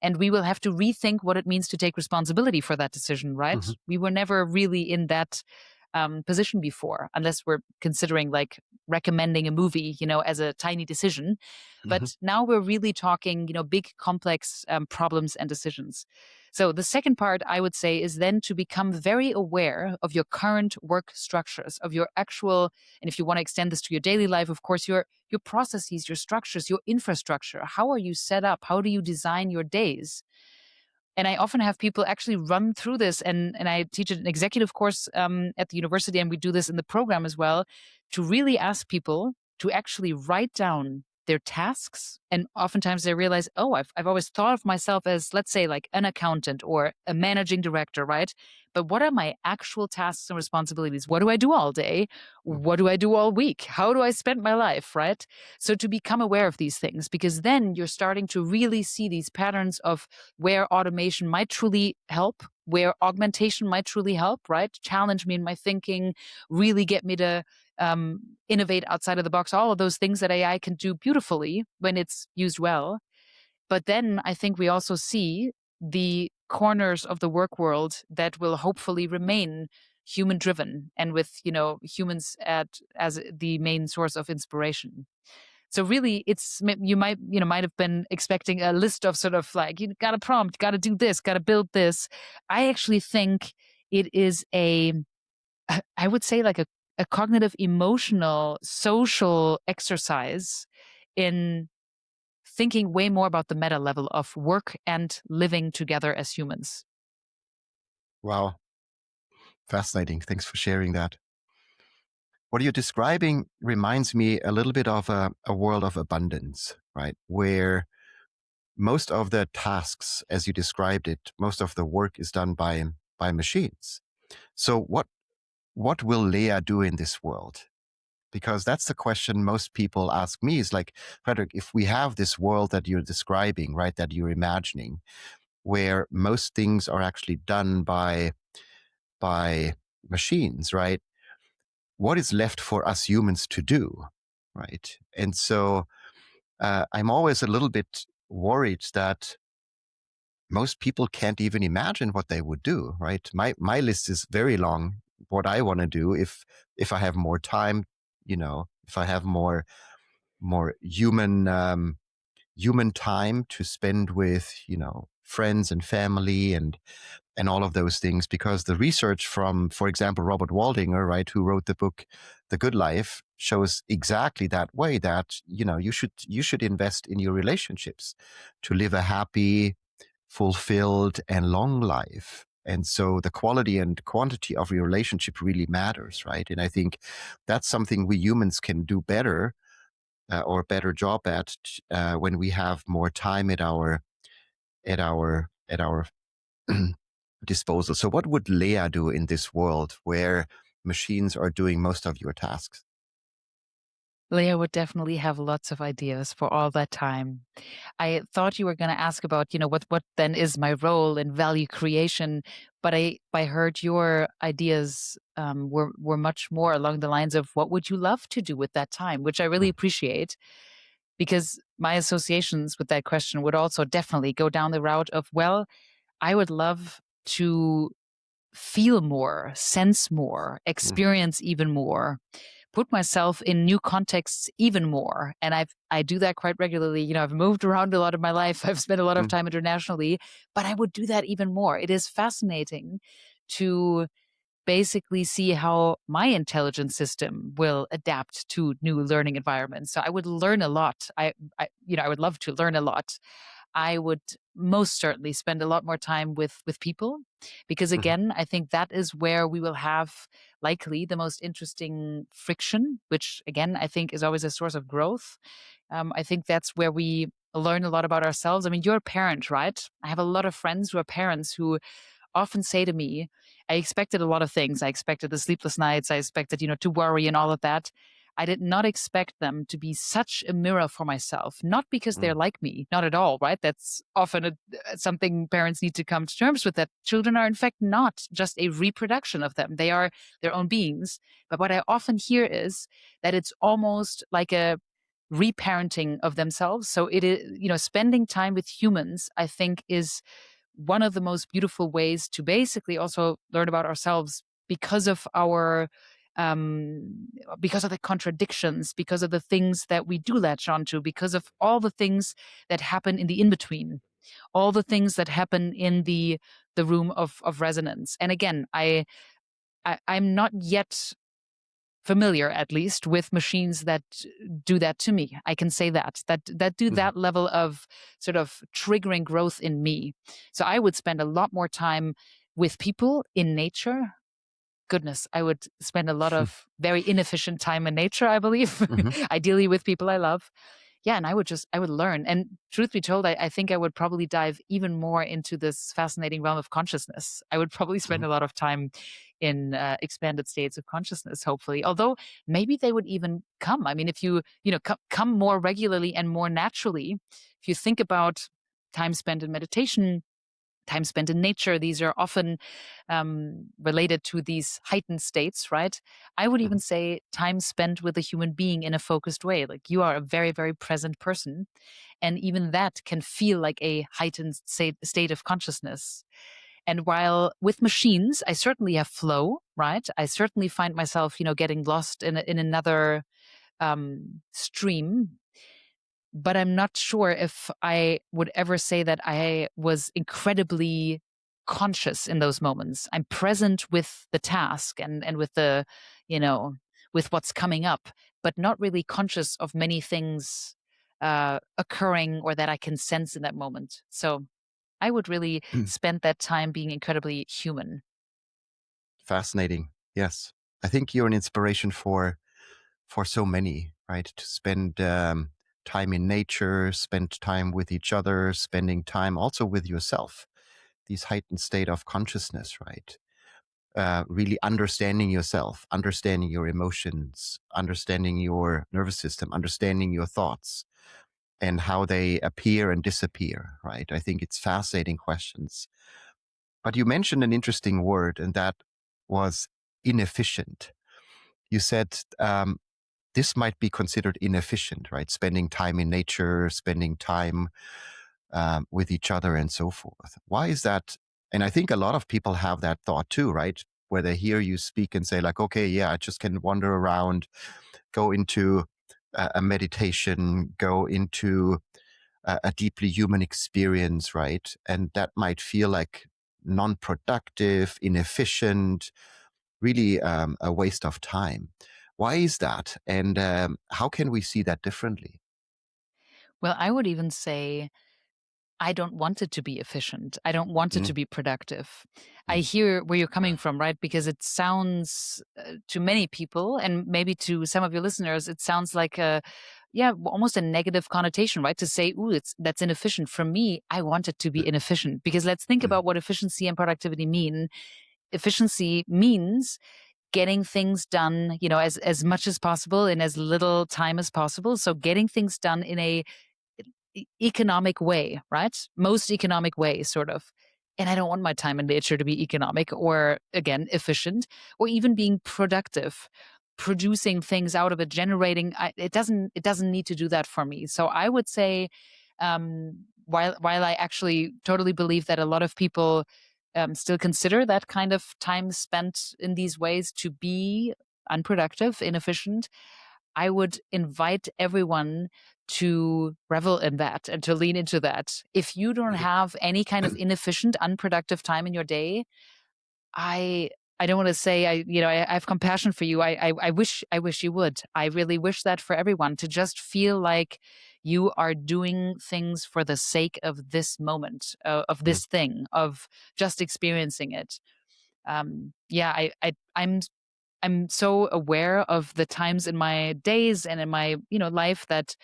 B: And we will have to rethink what it means to take responsibility for that decision, right?
A: Hmm.
B: We were never really in that position before, unless we're considering like recommending a movie, as a tiny decision.
A: Hmm.
B: But now we're really talking, big, complex problems and decisions. So the second part, I would say, is then to become very aware of your current work structures, of your actual, and if you want to extend this to your daily life, of course, your processes, your structures, your infrastructure. How are you set up? How do you design your days? And I often have people actually run through this, and I teach an executive course at the university, and we do this in the program as well, to really ask people to actually write down their tasks. And oftentimes they realize, oh, I've always thought of myself as, let's say, like an accountant or a managing director, right? But what are my actual tasks and responsibilities? What do I do all day? What do I do all week? How do I spend my life, right? So to become aware of these things, because then you're starting to really see these patterns of where automation might truly help, where augmentation might truly help, right? Challenge me in my thinking, really get me to innovate outside of the box, all of those things that AI can do beautifully when it's used well. But then I think we also see the corners of the work world that will hopefully remain human driven and with, humans as the main source of inspiration. So really, you might have been expecting a list of sort of like, you got a prompt, got to do this, got to build this. I actually think it is I would say like a cognitive, emotional, social exercise in thinking way more about the meta level of work and living together as humans.
A: Wow, fascinating. Thanks for sharing that. What you're describing reminds me a little bit of a world of abundance, right? Where most of the tasks, as you described it, most of the work is done by machines. So what will Leah do in this world? Because that's the question most people ask me is like, Frederik, if we have this world that you're describing, right, that you're imagining, where most things are actually done by machines, right? What is left for us humans to do, right? And so I'm always a little bit worried that most people can't even imagine what they would do, right? My list is very long. What I want to do if I have more time, if I have more human time to spend with friends and family and all of those things, because the research from, for example, Robert Waldinger, right, who wrote the book The Good Life, shows exactly that way, that you should invest in your relationships to live a happy, fulfilled, and long life. And so the quality and quantity of your relationship really matters, right? And I think that's something we humans can do better, or a better job at, when we have more time at our disposal. So what would Leah do in this world where machines are doing most of your tasks?
B: Leah would definitely have lots of ideas for all that time. I thought you were going to ask about, what then is my role in value creation, but I heard your ideas were much more along the lines of what would you love to do with that time, which I really appreciate, because my associations with that question would also definitely go down the route of, well, I would love to feel more, sense more,
A: Mm,
B: experience even more, put myself in new contexts even more. And I do that quite regularly. I've moved around a lot of my life. I've spent a lot of
A: mm,
B: time internationally, but I would do that even more. It is fascinating to basically see how my intelligence system will adapt to new learning environments. So I would learn a lot. I would love to learn a lot. I would most certainly spend a lot more time with people, because
A: mhm,
B: again, I think that is where we will have likely the most interesting friction, which again, I think is always a source of growth. I think that's where we learn a lot about ourselves. I mean, you're a parent, right? I have a lot of friends who are parents who often say to me, I expected a lot of things. I expected the sleepless nights. I expected, to worry and all of that. I did not expect them to be such a mirror for myself, not because they're
A: Mm.
B: like me, not at all, right? That's often something parents need to come to terms with, that children are in fact not just a reproduction of them. They are their own beings. But what I often hear is that it's almost like a reparenting of themselves. So it is, spending time with humans, I think, is one of the most beautiful ways to basically also learn about ourselves because of our because of the contradictions, because of the things that we do latch onto, because of all the things that happen in the in between, all the things that happen in the room of resonance. And again, I'm not yet familiar, at least, with machines that do that to me. I can say that do
A: Mhm.
B: that level of sort of triggering growth in me. So I would spend a lot more time with people in nature. Goodness, I would spend a lot of very inefficient time in nature, I believe,
A: Mhm.
B: ideally with people I love. Yeah, and I would learn. And truth be told, I think I would probably dive even more into this fascinating realm of consciousness. I would probably spend
A: Mhm.
B: a lot of time in expanded states of consciousness, hopefully. Although maybe they would even come. I mean, if come more regularly and more naturally, if you think about time spent in meditation, time spent in nature, these are often related to these heightened states, right? I would even
A: Mhm.
B: say time spent with a human being in a focused way. Like, you are a very, very present person. And even that can feel like a heightened state of consciousness. And while with machines, I certainly have flow, right? I certainly find myself, getting lost in another stream, but I'm not sure if I would ever say that I was incredibly conscious in those moments. I'm present with the task and with you know, with what's coming up, but not really conscious of many things occurring or that I can sense in that moment. So I would really spend that time being incredibly human.
A: Fascinating. Yes. I think you're an inspiration for so many, right? To spend time in nature, spend time with each other, spending time also with yourself. These heightened state of consciousness, right? Really understanding yourself, understanding your emotions, understanding your nervous system, understanding your thoughts and how they appear and disappear, right? I think it's fascinating questions. But you mentioned an interesting word, and that was inefficient. You said this might be considered inefficient, right? Spending time in nature, spending time with each other, and so forth. Why is that? And I think a lot of people have that thought too, right? Where they hear you speak and say, like, okay, yeah, I just can wander around, go into a meditation, go into a deeply human experience, right? And that might feel like non productive, inefficient, really a waste of time. Why is that? And how can we see that differently?
B: Well, I would even say I don't want it to be efficient. I don't want it
A: Mm,
B: to be productive. I
A: mm,
B: hear where you're coming from, right? Because it sounds to many people, and maybe to some of your listeners, it sounds like yeah, almost a negative connotation, right? To say, "Ooh, that's inefficient." For me, I want it to be inefficient, because let's think
A: mm,
B: about what efficiency and productivity mean. Efficiency means getting things done, as much as possible in as little time as possible. So getting things done in a economic way, right? Most economic way, sort of. And I don't want my time in nature to be economic or, again, efficient, or even being productive, producing things out of it, generating. It doesn't need to do that for me. So I would say, while I actually totally believe that a lot of people still consider that kind of time spent in these ways to be unproductive, inefficient, I would invite everyone to revel in that and to lean into that. If you don't have any kind of inefficient, unproductive time in your day, I I don't want to say I have compassion for you. I wish you would. I really wish that for everyone, to just feel like you are doing things for the sake of this moment, of
A: mm,
B: this thing, of just experiencing it. Yeah, I'm so aware of the times in my days and in my, life, that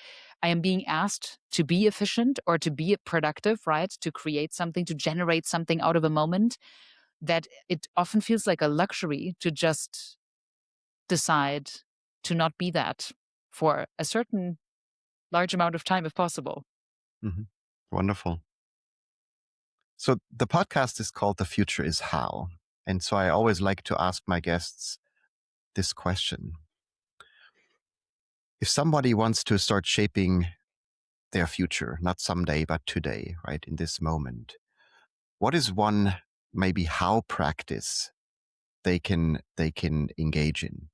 B: I am being asked to be efficient or to be productive, right? To create something, to generate something out of a moment, that it often feels like a luxury to just decide, to not be that for a certain large amount of time if possible.
A: Mhm. Wonderful. So the podcast is called The Future is How. And so I always like to ask my guests this question. If somebody wants to start shaping their future, not someday, but today, right, in this moment, what is one maybe how practice they can engage in?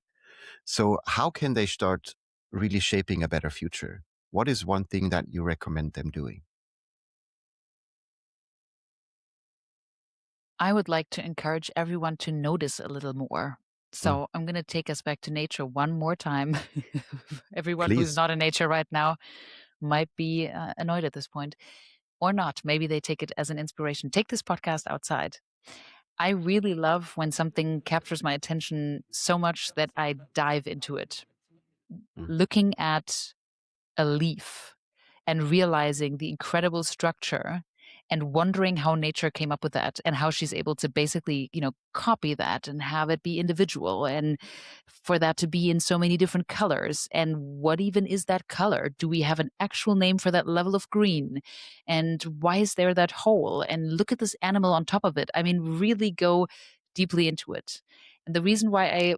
A: So how can they start really shaping a better future? What is one thing that you recommend them doing?
B: I would like to encourage everyone to notice a little more.
A: Mm,
B: So I'm going to take us back to nature one more time. Everyone who's
A: please.
B: not in nature right now might be annoyed at this point, or not. Maybe they take it as an inspiration. Take this podcast outside. I really love when something captures my attention so much that I dive into it.
A: Mm,
B: Looking at a leaf and realizing the incredible structure and wondering how nature came up with that and how she's able to basically, copy that and have it be individual and for that to be in so many different colors. And what even is that color? Do we have an actual name for that level of green? And why is there that hole? And look at this animal on top of it. I mean, really go deeply into it. And the reason why I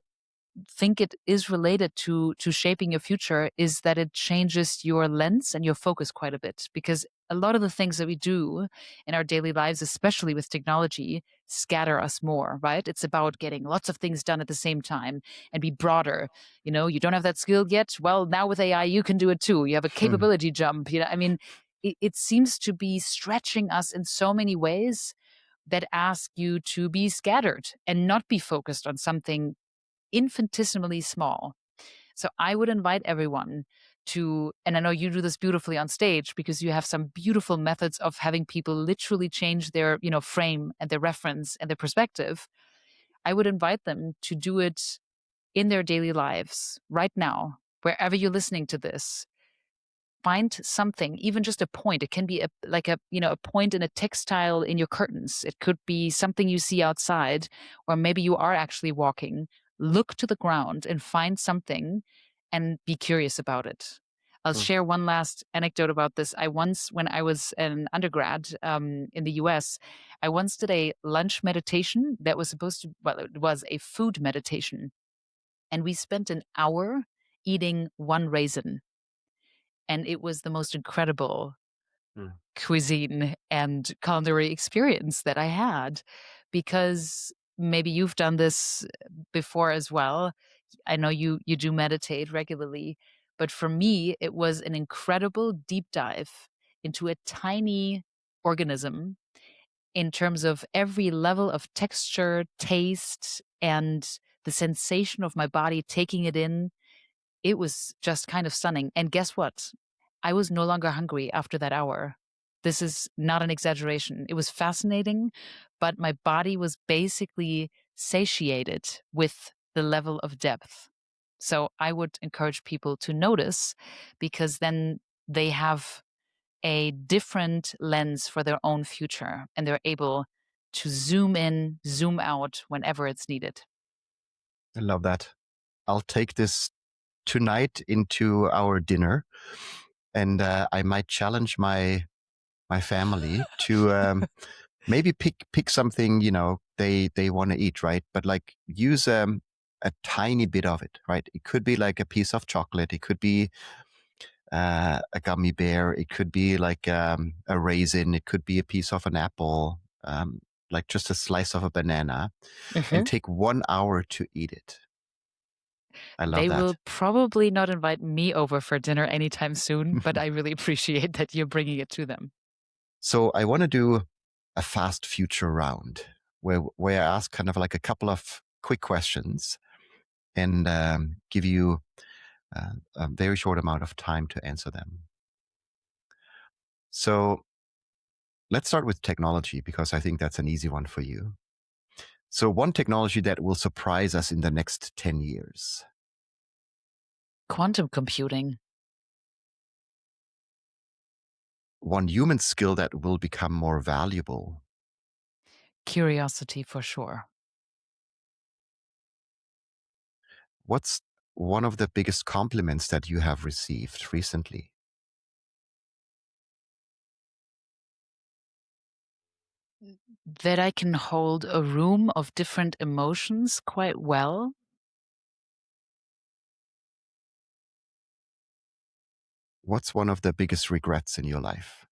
B: think it is related to shaping your future is that it changes your lens and your focus quite a bit, because a lot of the things that we do in our daily lives, especially with technology, scatter us more, right? It's about getting lots of things done at the same time and be broader. You don't have that skill yet. Well, now with AI, you can do it too. You have a
A: mm,
B: capability jump. I mean, it seems to be stretching us in so many ways that ask you to be scattered and not be focused on something infinitesimally small. So I would invite everyone to, and I know you do this beautifully on stage because you have some beautiful methods of having people literally change their, frame and their reference and their perspective. I would invite them to do it in their daily lives right now, wherever you're listening to this. Find something, even just a point. It can be a point in a textile in your curtains. It could be something you see outside, or maybe you are actually walking. Look to the ground and find something and be curious about it. I'll
A: mm,
B: share one last anecdote about this. I once, when I was an undergrad in the US, I once did a lunch meditation that was it was a food meditation. And we spent an hour eating one raisin, and it was the most incredible
A: mm.
B: cuisine and culinary experience that I had, because maybe you've done this before as well. I know you do meditate regularly, but for me it was an incredible deep dive into a tiny organism in terms of every level of texture, taste, and the sensation of my body taking it in. It was just kind of stunning. And guess what? I was no longer hungry after that hour. This is not an exaggeration. It was fascinating, but my body was basically satiated with the level of depth. So I would encourage people to notice, because then they have a different lens for their own future and they're able to zoom in, zoom out whenever it's needed.
A: I love that. I'll take this tonight into our dinner, and I might challenge my family to maybe pick something they want to eat, right? But like use a tiny bit of it, right? It could be like a piece of chocolate. It could be a gummy bear. It could be like a raisin. It could be a piece of an apple, like just a slice of a banana, and take 1 hour to eat it. I love
B: They will
A: that.
B: probably not invite me over for dinner anytime soon, but I really appreciate that you're bringing it to them.
A: So I want to do a fast future round where I ask kind of like a couple of quick questions and give you a very short amount of time to answer them. So let's start with technology because I think that's an easy one for you. So one technology that will surprise us in the next 10 years.
B: Quantum computing.
A: One human skill that will become more valuable.
B: Curiosity for sure.
A: What's one of the biggest compliments that you have received recently?
B: That I can hold a room of different emotions quite well.
A: What's one of the biggest regrets in your life?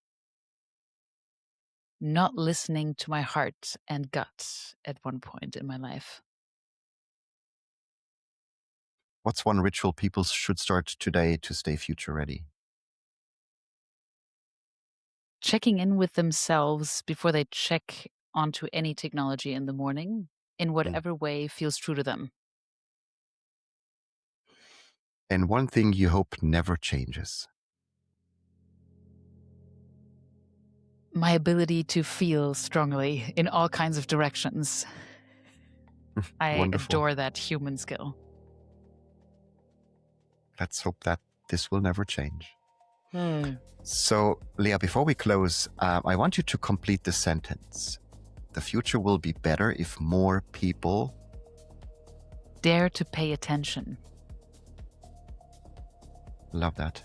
B: Not listening to my heart and gut at one point in my life.
A: What's one ritual people should start today to stay future ready?
B: Checking in with themselves before they check onto any technology in the morning, in
A: Mm.
B: whatever way feels true to them.
A: And one thing you hope never changes.
B: My ability to feel strongly in all kinds of directions. I
A: Wonderful.
B: adore that human skill.
A: Let's hope that this will never change. So, Léa, before we close, I want you to complete the sentence. The future will be better if more people
B: Dare to pay attention.
A: Love that.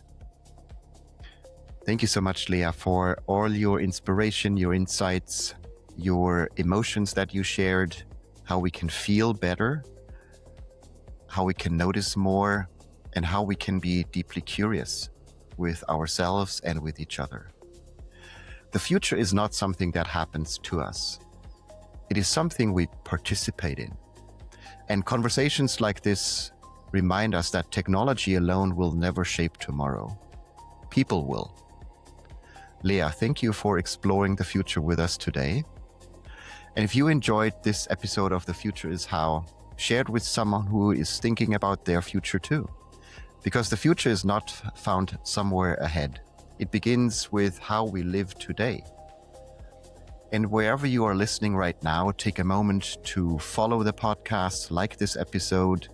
A: Thank you so much, Léa, for all your inspiration, your insights, your emotions that you shared, how we can feel better, how we can notice more, and how we can be deeply curious with ourselves and with each other. The future is not something that happens to us. It is something we participate in. And conversations like this remind us that technology alone will never shape tomorrow. People will. Léa, thank you for exploring the future with us today. And if you enjoyed this episode of The Future Is How, share it with someone who is thinking about their future too. Because the future is not found somewhere ahead. It begins with how we live today. And wherever you are listening right now, take a moment to follow the podcast, like this episode,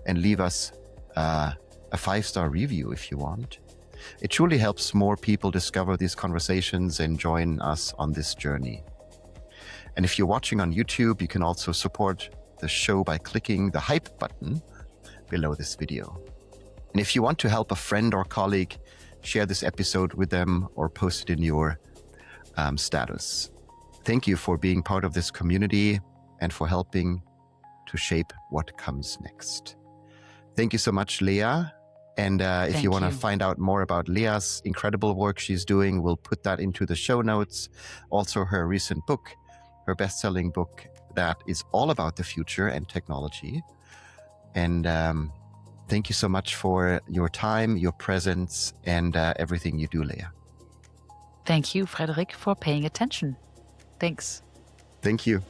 A: and leave us a 5-star review if you want. It truly helps more people discover these conversations and join us on this journey. And if you're watching on YouTube, you can also support the show by clicking the hype button below this video. And if you want to help a friend or colleague, share this episode with them or post it in your status. Thank you for being part of this community and for helping to shape what comes next. Thank you so much, Léa. And if you want to find out more about Léa's incredible work she's doing, we'll put that into the show notes. Also, her recent book, her best-selling book that is all about the future and technology. And thank you so much for your time, your presence, and everything you do, Léa.
B: Thank you, Frederik, for paying attention. Thanks.
A: Thank you.